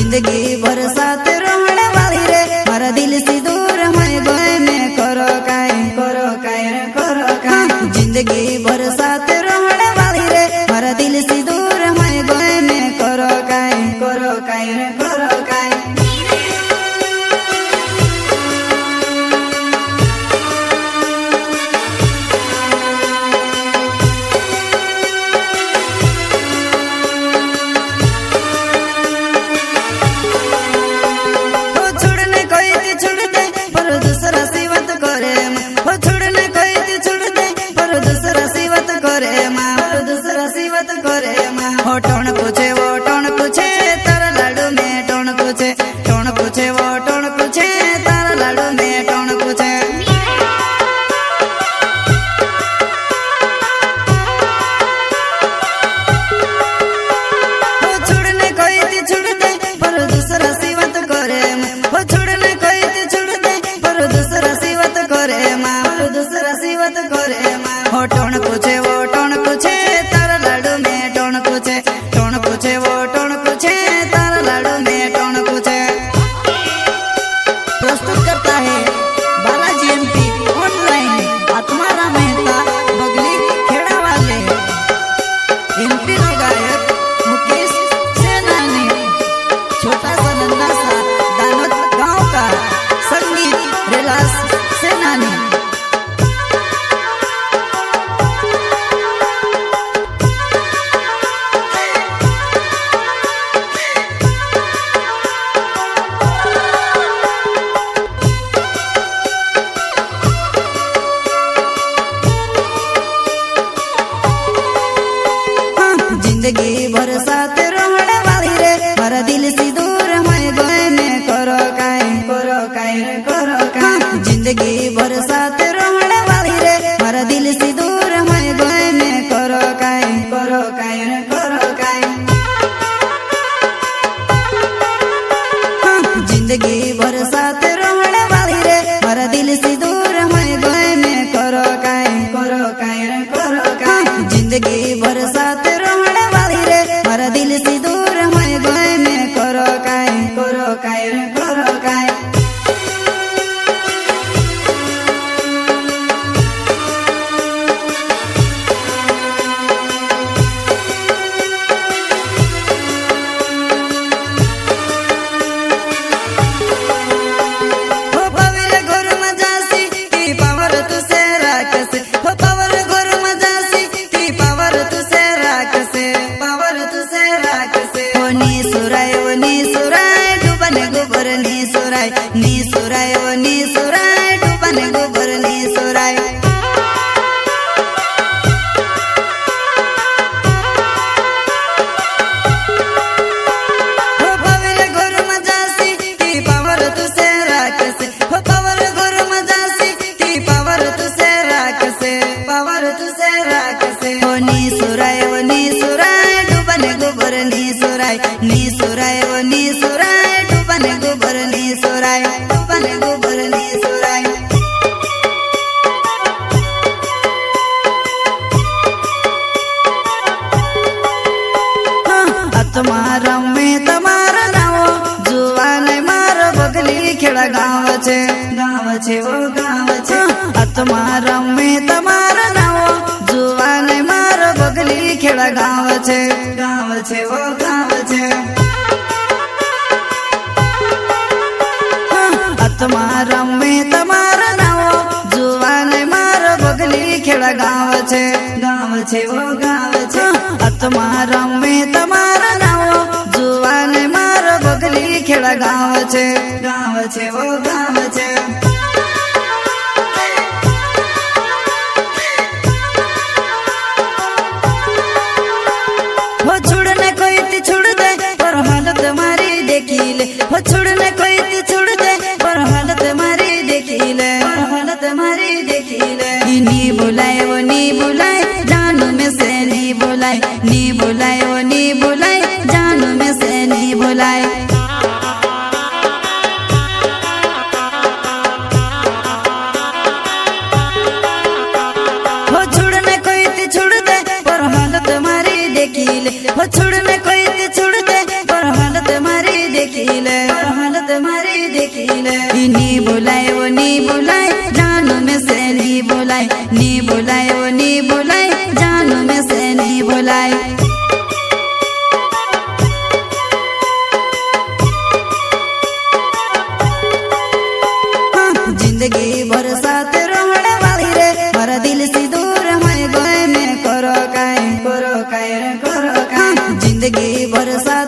जिंदगी भर साथ रहने वाली रे मारा दिल से दूर मैं गए में करो काय रे करो काय। जिंदगी भर साथ रहने वाली रे मारा दिल से दूर मैं गए में करो काय रे करो काय। हो टोन पूछे वो टोन पूछे तारा लाडू में टोन पूछे वो टोन पूछे तारा लाडू में टोन पूछे। हो छोड़ने कोई थी छोड़ दे पर दूसरा सिवत करे हो छोड़ने कोई थी छोड़ दे पर दूसरा सिवत करे हो टोन पूछे वो टोन पूछे तारा लाडू में टोन पूछे वो टोन पूछे तारा लाडू में टोन पूछे। प्रस्तुत करता है बालाजी एमपी ऑनलाइन आत्माराम मेहता बगली खेड़ा वाले। एमपी के गायक मुकेश सेनानी छोटा सा नन्ना सा दानोद गांव का संगीत रिलास सेनानी। जिंदगी भर साथ रहने वाली रे मारा दिल से दूर मैं गए में करो काय रे करो काय। जिंदगी भर साथ रहने वाली रे मारा दिल से दूर मैं गए में करो काय रे करो काय। जिंदगी भर साथ रहने वाली रे मारा दिल से दूर मैं गए में करो काय रे करो काय। जिंदगी भर साथ रहने वाली रे मारा दिल से दूर मैं गए में करो काय रे करो काय। नी सुराय डूबने गोबर नी सुराय। हो पविल गोर मजासी ती पावर तुसे राखसे हो पावर गोर मजासी ती पावर तुसे राखसे हो नी सुराय डूबने गोबर नी सुराय डूबने गोबर नी सुराय आत्माराम में तमारा नाव जुवान मार बगली खेड़ा गाँव छे वो गाँव छे। आत्माराम में तमारा नाव जुवान मार बगली खेड़ा गाँव छे वो गाँव छे। आत्माराम में तमारा नाव जुवान मार बगली खेड़ा गाँव छे वो गाँव छे। आत्माराम में तमारा नाव जुवान मार बगली खेड़ा गाँव छे वो गाँव छे। हो छोड़ने कोई थी छोड़ दे पर हालत मारी देखी ले हो छोड़ने कोई थी छोड़ दे पर हालत मारी देखी ले नी बुलाए वो नी बुलाए जानू में से नी बुलाए वो नी बुलाए जानू में से नी बुलाए। हो छोड़ने कोई थी छोड़ दे पर हालत मारी देखी ले हो छोड़ने कोई थी छोड़ दे पर हालत मारी देखी देखिले। नी बुलाए वो नी बुलाए जानू में से नी बुलाए, नी बुलाए वो नी बुलाए जानू में से नी बुलाए। जिंदगी भर साथ रहने वाली रे मारा दिल से दूर है गए मैं करो काए रे करो काए। जिंदगी भर साथ